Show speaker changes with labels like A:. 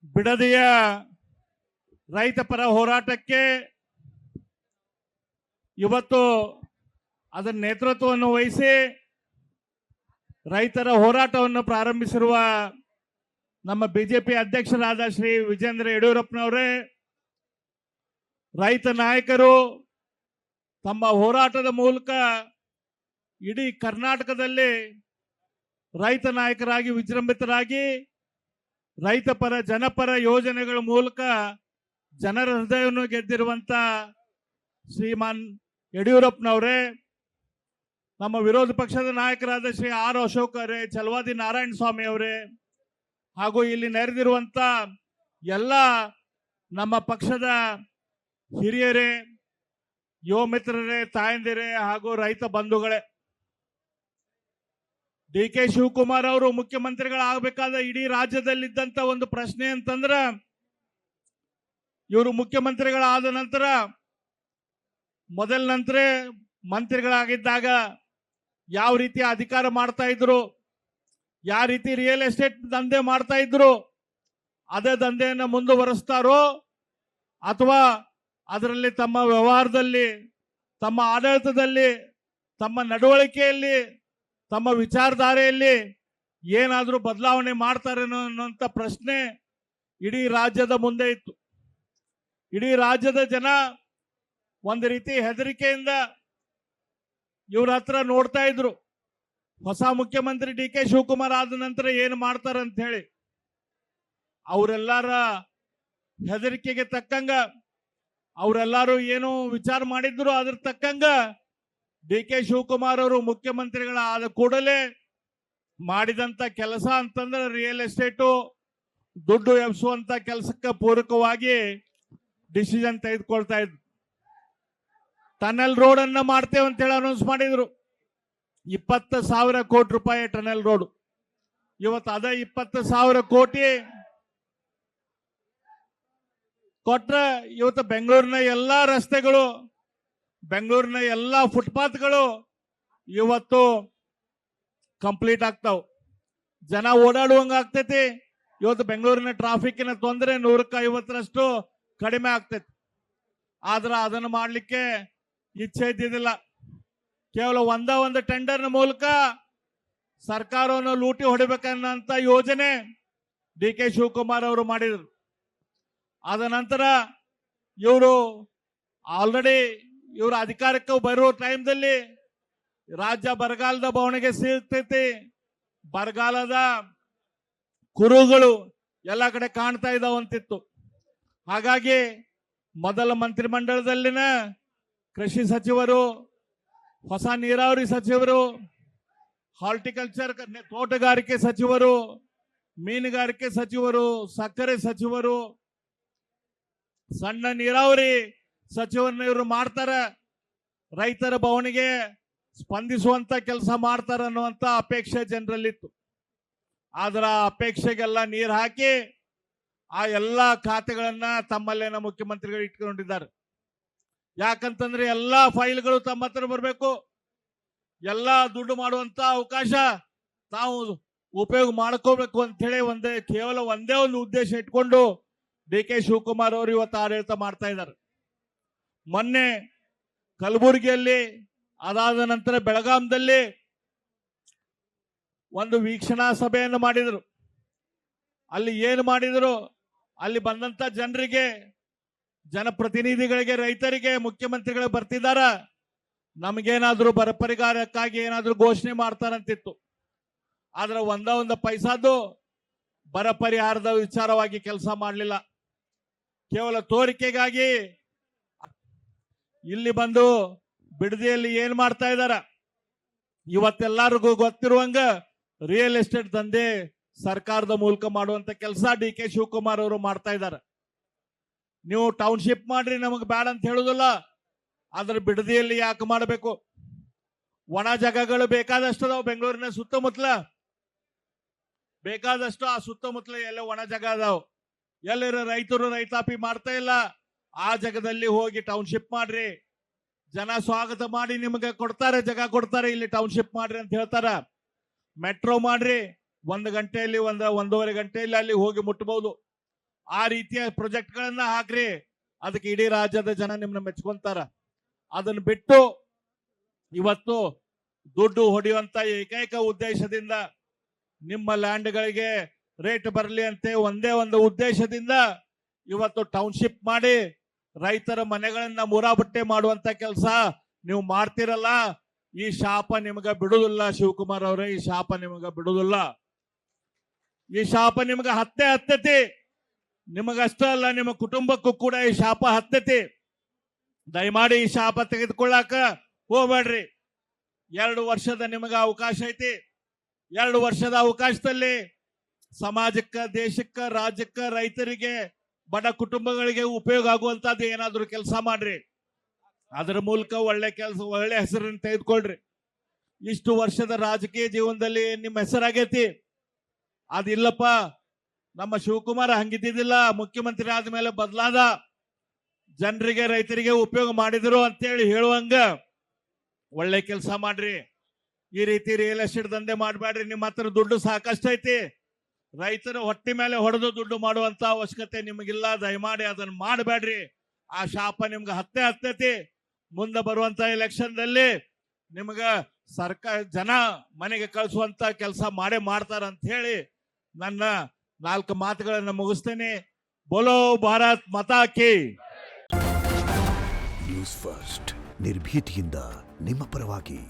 A: ಬಿಡದಿಯ ರೈತ ಪರ ಹೋರಾಟಕ್ಕೆ ಇವತ್ತು ಅದರ ನೇತೃತ್ವವನ್ನು ವಹಿಸಿ ರೈತರ ಹೋರಾಟವನ್ನು ಪ್ರಾರಂಭಿಸಿರುವ ನಮ್ಮ ಬಿಜೆಪಿ ಅಧ್ಯಕ್ಷರಾದ ಶ್ರೀ ವಿಜೇಂದ್ರ ಯಡಿಯೂರಪ್ಪನವರೇ, ರೈತ ನಾಯಕರು ತಮ್ಮ ಹೋರಾಟದ ಮೂಲಕ ಇಡೀ ಕರ್ನಾಟಕದಲ್ಲಿ ರೈತ ನಾಯಕರಾಗಿ ವಿಜೃಂಭಿತರಾಗಿ ರೈತ ಪರ ಜನಪರ ಯೋಜನೆಗಳ ಮೂಲಕ ಜನರ ಹೃದಯವನ್ನು ಗೆದ್ದಿರುವಂತ ಶ್ರೀಮಾನ್ ಯಡಿಯೂರಪ್ಪನವರೇ, ನಮ್ಮ ವಿರೋಧ ಪಕ್ಷದ ನಾಯಕರಾದ ಶ್ರೀ ಆರ್ ಅಶೋಕ್ ಅವರೇ, ಚಲವಾದಿ ನಾರಾಯಣ ಸ್ವಾಮಿ ಅವರೇ, ಹಾಗೂ ಇಲ್ಲಿ ನೆರೆದಿರುವಂತ ಎಲ್ಲ ನಮ್ಮ ಪಕ್ಷದ ಹಿರಿಯರೇ, ಯುವ ಮಿತ್ರರೇ, ತಾಯಂದಿರೇ ಹಾಗೂ ರೈತ ಬಂಧುಗಳೇ, ಡಿ ಕೆ ಶಿವಕುಮಾರ್ ಅವರು ಮುಖ್ಯಮಂತ್ರಿಗಳಾಗಬೇಕಾದ ಇಡೀ ರಾಜ್ಯದಲ್ಲಿದ್ದಂತ ಒಂದು ಪ್ರಶ್ನೆ ಅಂತಂದ್ರ, ಇವರು ಮುಖ್ಯಮಂತ್ರಿಗಳಾದ ನಂತರ ಮೊದಲ ನಂತರ ಮಂತ್ರಿಗಳಾಗಿದ್ದಾಗ ಯಾವ ರೀತಿ ಅಧಿಕಾರ ಮಾಡ್ತಾ ಇದ್ರು, ಯಾವ ರೀತಿ ರಿಯಲ್ ಎಸ್ಟೇಟ್ ದಂಧೆ ಮಾಡ್ತಾ ಇದ್ರು, ಅದೇ ದಂಧೆಯನ್ನು ಮುಂದುವರಿಸ್ತಾರೋ ಅಥವಾ ಅದರಲ್ಲಿ ತಮ್ಮ ವ್ಯವಹಾರದಲ್ಲಿ, ತಮ್ಮ ಆಡಳಿತದಲ್ಲಿ, ತಮ್ಮ ನಡವಳಿಕೆಯಲ್ಲಿ, ತಮ್ಮ ವಿಚಾರಧಾರೆಯಲ್ಲಿ ಏನಾದರೂ ಬದಲಾವಣೆ ಮಾಡ್ತಾರೆ ಅನ್ನುವಂಥ ಪ್ರಶ್ನೆ ಇಡೀ ರಾಜ್ಯದ ಮುಂದೆ ಇತ್ತು. ಇಡೀ ರಾಜ್ಯದ ಜನ ಒಂದು ರೀತಿ ಹೆದರಿಕೆಯಿಂದ ಇವ್ರ ಹತ್ರ ನೋಡ್ತಾ ಇದ್ರು, ಹೊಸ ಮುಖ್ಯಮಂತ್ರಿ ಡಿ ಕೆ ಶಿವಕುಮಾರ್ ಆದ ನಂತರ ಏನು ಮಾಡ್ತಾರಂತ ಹೇಳಿ. ಅವರೆಲ್ಲರ ಹೆದರಿಕೆಗೆ ತಕ್ಕಂಗ ಅವರೆಲ್ಲರೂ ಏನು ವಿಚಾರ ಮಾಡಿದ್ರು ಅದ್ರ ತಕ್ಕಂಗ ಡಿ ಕೆ ಶಿವಕುಮಾರ್ ಅವರು ಮುಖ್ಯಮಂತ್ರಿಗಳಾದ ಕೂಡಲೇ ಮಾಡಿದಂತ ಕೆಲಸ ಅಂತಂದ್ರೆ ರಿಯಲ್ ಎಸ್ಟೇಟು ದುಡ್ಡು ಎಬ್ಸುವಂತ ಕೆಲಸಕ್ಕೆ ಪೂರಕವಾಗಿ ಡಿಸಿಷನ್ ತೆಗೆದುಕೊಳ್ತಾ ಇದ್ರು. ಟನಲ್ ರೋಡ್ ಅನ್ನ ಮಾಡ್ತೇವೆ ಅಂತ ಹೇಳಿ ಅನೌನ್ಸ್ ಮಾಡಿದ್ರು. 20,000 ಕೋಟಿ ರೂಪಾಯಿ ಟನಲ್ ರೋಡ್. ಇವತ್ತು ಅದ 20,000 ಕೋಟಿ ಕೊಟ್ರೆ ಇವತ್ತು ಬೆಂಗಳೂರಿನ ಎಲ್ಲಾ ರಸ್ತೆಗಳು, ಬೆಂಗಳೂರಿನ ಎಲ್ಲಾ ಫುಟ್ಪಾತ್ಗಳು ಇವತ್ತು ಕಂಪ್ಲೀಟ್ ಆಗ್ತಾವ. ಜನ ಓಡಾಡುವಂಗ ಆಗ್ತೈತಿ. ಇವತ್ತು ಬೆಂಗಳೂರಿನ ಟ್ರಾಫಿಕ್ನ ತೊಂದರೆ 150ರಷ್ಟು ಕಡಿಮೆ ಆಗ್ತೈತಿ. ಆದ್ರೆ ಅದನ್ನು ಮಾಡ್ಲಿಕ್ಕೆ ಇಚ್ಛೆ ಇದ್ದಿದ್ದಿಲ್ಲ. ಕೇವಲ ಒಂದು ಟೆಂಡರ್ನ ಮೂಲಕ ಸರ್ಕಾರವನ್ನು ಲೂಟಿ ಹೊಡಿಬೇಕನ್ನಂತ ಯೋಜನೆ ಡಿ ಕೆ ಶಿವಕುಮಾರ್ ಅವರು ಮಾಡಿದ್ರು. ಆದ ನಂತರ ಇವರು ಆಲ್ರೆಡಿ ಇವರು ಅಧಿಕಾರಕ್ಕೆ ಬರುವ ಟೈಮ್ದಲ್ಲಿ ರಾಜ್ಯ ಬರಗಾಲದ ಬವಣೆಗೆ ಸಿಗ್ತೈತಿ. ಬರಗಾಲದ ಕುರುಗಳು ಎಲ್ಲ ಕಡೆ ಕಾಣ್ತಾ ಇದಾವಂತಿತ್ತು. ಹಾಗಾಗಿ ಮೊದಲ ಮಂತ್ರಿಮಂಡಲದಲ್ಲಿನ ಕೃಷಿ ಸಚಿವರು, ಹೊಸ ನೀರಾವರಿ ಸಚಿವರು, ಹಾರ್ಟಿಕಲ್ಚರ್ ತೋಟಗಾರಿಕೆ ಸಚಿವರು, ಮೀನುಗಾರಿಕೆ ಸಚಿವರು, ಸಕ್ಕರೆ ಸಚಿವರು, ಸಣ್ಣ ನೀರಾವರಿ ಸಚಿವರನ್ನ ಇವರು ಮಾಡ್ತಾರ, ರೈತರ ಬವಣೆಗೆ ಸ್ಪಂದಿಸುವಂತ ಕೆಲಸ ಮಾಡ್ತಾರ ಅನ್ನುವಂತ ಅಪೇಕ್ಷೆ ಜನರಲ್ಲಿತ್ತು. ಆದ್ರ ಅಪೇಕ್ಷೆಗೆಲ್ಲ ನೀರು ಹಾಕಿ ಆ ಎಲ್ಲಾ ಖಾತೆಗಳನ್ನ ತಮ್ಮಲ್ಲೇನ ಮುಖ್ಯಮಂತ್ರಿಗಳು ಇಟ್ಕೊಂಡಿದ್ದಾರೆ. ಯಾಕಂತಂದ್ರೆ ಎಲ್ಲಾ ಫೈಲ್ಗಳು ತಮ್ಮ ಹತ್ರ ಬರಬೇಕು, ಎಲ್ಲಾ ದುಡ್ಡು ಮಾಡುವಂತ ಅವಕಾಶ ತಾವು ಉಪಯೋಗ ಮಾಡ್ಕೋಬೇಕು ಅಂತ ಹೇಳಿ ಕೇವಲ ಒಂದೇ ಒಂದು ಉದ್ದೇಶ ಇಟ್ಕೊಂಡು ಡಿ ಕೆ ಶಿವಕುಮಾರ್ ಅವರು ಇವತ್ತು ಆಡಳಿತ ಮಾಡ್ತಾ ಇದ್ದಾರೆ. ಮೊನ್ನೆ ಕಲಬುರಗಿಯಲ್ಲಿ, ಅದಾದ ನಂತರ ಬೆಳಗಾಂದಲ್ಲಿ ಒಂದು ವೀಕ್ಷಣಾ ಸಭೆಯನ್ನು ಮಾಡಿದರು. ಅಲ್ಲಿ ಏನು ಮಾಡಿದರು, ಅಲ್ಲಿ ಬಂದಂತ ಜನರಿಗೆ, ಜನಪ್ರತಿನಿಧಿಗಳಿಗೆ, ರೈತರಿಗೆ ಮುಖ್ಯಮಂತ್ರಿಗಳು ಬರ್ತಿದಾರ, ನಮಗೇನಾದ್ರೂ ಬರ ಪರಿಹಾರಕ್ಕಾಗಿ ಏನಾದ್ರೂ ಘೋಷಣೆ ಮಾಡ್ತಾರಂತಿತ್ತು. ಆದ್ರೆ ಒಂದು ಪೈಸಾದು ಬರ ಪರಿಹಾರದ ವಿಚಾರವಾಗಿ ಕೆಲಸ ಮಾಡಲಿಲ್ಲ. ಕೇವಲ ತೋರಿಕೆಗಾಗಿ ಇಲ್ಲಿ ಬಂದು ಬಿಡದಿಯಲ್ಲಿ ಏನ್ ಮಾಡ್ತಾ ಇದಾರ, ಇವತ್ತೆಲ್ಲರಿಗೂ ಗೊತ್ತಿರುವಂಗ ರಿಯಲ್ ಎಸ್ಟೇಟ್ ದಂಧೆ ಸರ್ಕಾರದ ಮೂಲಕ ಮಾಡುವಂತ ಕೆಲಸ ಡಿ ಕೆ ಶಿವಕುಮಾರ್ ಅವರು ಮಾಡ್ತಾ ಇದ್ದಾರೆ. ನೀವು ಟೌನ್ಶಿಪ್ ಮಾಡ್ರಿ, ನಮಗ್ ಬೇಡ ಅಂತ ಹೇಳುದಿಲ್ಲ. ಆದ್ರೆ ಬಿಡದಿಯಲ್ಲಿ ಯಾಕೆ ಮಾಡಬೇಕು? ಒಣ ಜಾಗಗಳು ಬೇಕಾದಷ್ಟು ಅದಾವ ಬೆಂಗಳೂರಿನ ಸುತ್ತಮುತ್ತಲ, ಬೇಕಾದಷ್ಟು ಆ ಸುತ್ತಮುತ್ತಲ ಎಲ್ಲ ಒಣ ಜಾಗ ಅದಾವ. ಎಲ್ಲರ ರೈತರು ರೈತಾಪಿ ಮಾಡ್ತಾ ಇಲ್ಲ, ಆ ಜಾಗದಲ್ಲಿ ಹೋಗಿ ಟೌನ್ಶಿಪ್ ಮಾಡ್ರಿ, ಜನ ಸ್ವಾಗತ ಮಾಡಿ ನಿಮಗೆ ಕೊಡ್ತಾರೆ, ಜಾಗ ಕೊಡ್ತಾರೆ, ಇಲ್ಲಿ ಟೌನ್ಶಿಪ್ ಮಾಡ್ರಿ ಅಂತ ಹೇಳ್ತಾರ. ಮೆಟ್ರೋ ಮಾಡ್ರಿ, 1 ಗಂಟೆಯಲ್ಲಿ 1.5 ಗಂಟೆಯಲ್ಲಿ ಅಲ್ಲಿ ಹೋಗಿ ಮುಟ್ಟಬಹುದು. ಆ ರೀತಿಯ ಪ್ರಾಜೆಕ್ಟ್ಗಳನ್ನ ಹಾಕ್ರಿ, ಅದಕ್ಕೆ ಇಡೀ ರಾಜ್ಯದ ಜನ ನಿಮ್ಮನ್ನ ಮೆಚ್ಕೊಂತಾರ. ಅದನ್ನ ಬಿಟ್ಟು ಇವತ್ತು ದುಡ್ಡು ಹೊಡೆಯುವಂತ ಏಕೈಕ ಉದ್ದೇಶದಿಂದ ನಿಮ್ಮ ಲ್ಯಾಂಡ್ಗಳಿಗೆ ರೇಟ್ ಬರಲಿ ಅಂತ ಒಂದೇ ಒಂದು ಉದ್ದೇಶದಿಂದ ಇವತ್ತು ಟೌನ್ಶಿಪ್ ಮಾಡಿ ರೈತರ ಮನೆಗಳನ್ನ ಮುರಾಬಟ್ಟೆ ಮಾಡುವಂತ ಕೆಲಸ ನೀವು ಮಾಡ್ತಿರಲ್ಲ. ಈ ಶಾಪ ನಿಮಗ ಬಿಡುದಿಲ್ಲ ಶಿವಕುಮಾರ್ ಅವರೇ, ಈ ಶಾಪ ನಿಮಗ ಬಿಡುದಿಲ್ಲ. ಈ ಶಾಪ ನಿಮಗ ಹತ್ತೈತಿ. ನಿಮಗಷ್ಟೇ ಅಲ್ಲ, ನಿಮ್ಮ ಕುಟುಂಬಕ್ಕೂ ಕೂಡ ಈ ಶಾಪ ಹತ್ತೈತಿ. ದಯಮಾಡಿ ಈ ಶಾಪ ತೆಗೆದುಕೊಳ್ಳಾಕ ಹೋಗ್ಬೇಡ್ರಿ. 2 ವರ್ಷದ ನಿಮಗ ಅವಕಾಶ ಐತಿ. 2 ವರ್ಷದ ಅವಕಾಶದಲ್ಲಿ ಸಮಾಜಕ್ಕ, ದೇಶಕ್ಕ, ರಾಜ್ಯಕ್ಕ, ರೈತರಿಗೆ, ಬಡ ಕುಟುಂಬಗಳಿಗೆ ಉಪಯೋಗ ಆಗುವಂತದ್ದು ಏನಾದ್ರೂ ಕೆಲಸ ಮಾಡ್ರಿ. ಅದರ ಮೂಲಕ ಒಳ್ಳೆ ಕೆಲಸ, ಒಳ್ಳೆ ಹೆಸರನ್ನು ತೆಗೆದುಕೊಳ್ರಿ. ಇಷ್ಟು ವರ್ಷದ ರಾಜಕೀಯ ಜೀವನದಲ್ಲಿ ನಿಮ್ಮ ಹೆಸರಾಗೈತಿ. ಅದಿಲ್ಲಪ್ಪ, ನಮ್ಮ ಶಿವಕುಮಾರ್ ಹಂಗಿದ್ದಿದ್ದಿಲ್ಲ, ಮುಖ್ಯಮಂತ್ರಿ ಆದ್ಮೇಲೆ ಬದಲಾದ, ಜನರಿಗೆ ರೈತರಿಗೆ ಉಪಯೋಗ ಮಾಡಿದ್ರು ಅಂತೇಳಿ ಹೇಳುವಂಗ ಒಳ್ಳೆ ಕೆಲಸ ಮಾಡ್ರಿ. ಈ ರೀತಿ ರಿಯಲ್ ಎಸ್ಟೇಟ್ ದಂಧೆ ಮಾಡಬೇಡ್ರಿ. ನಿಮ್ಮ ಹತ್ರ ದುಡ್ಡು ಸಾಕಷ್ಟು ಐತಿ. ರೈತರ ಹೊಟ್ಟೆ ಮೇಲೆ ಹೊಡೆದು ದುಡ್ಡು ಮಾಡುವಂತ ಅವಶ್ಯಕತೆ ನಿಮಗಿಲ್ಲ. ದಯಮಾಡಿ ಅದನ್ನ ಮಾಡಬೇಡ್ರಿ. ಆ ಶಾಪ ನಿಮ್ಗೆ ಹತ್ತೈತಿ. ಮುಂದೆ ಬರುವಂತ ಎಲೆಕ್ಷನ್ ದಲ್ಲಿ ನಿಮ್ಗ ಸರ್ಕಾರ ಜನ ಮನೆಗೆ ಕಳಿಸುವಂತ ಕೆಲಸ ಮಾಡೇ ಮಾಡ್ತಾರ ಅಂತ ಹೇಳಿ ನನ್ನ 4 ಮಾತುಗಳನ್ನ ಮುಗಿಸ್ತೇನೆ. ಬೋಲೋ ಭಾರತ್ ಮಾತಾ ಕಿ.
B: ನ್ಯೂಸ್ ಫಸ್ಟ್, ನಿರ್ಭೀತಿಯಿಂದ ನಿಮ್ಮ ಪರವಾಗಿ.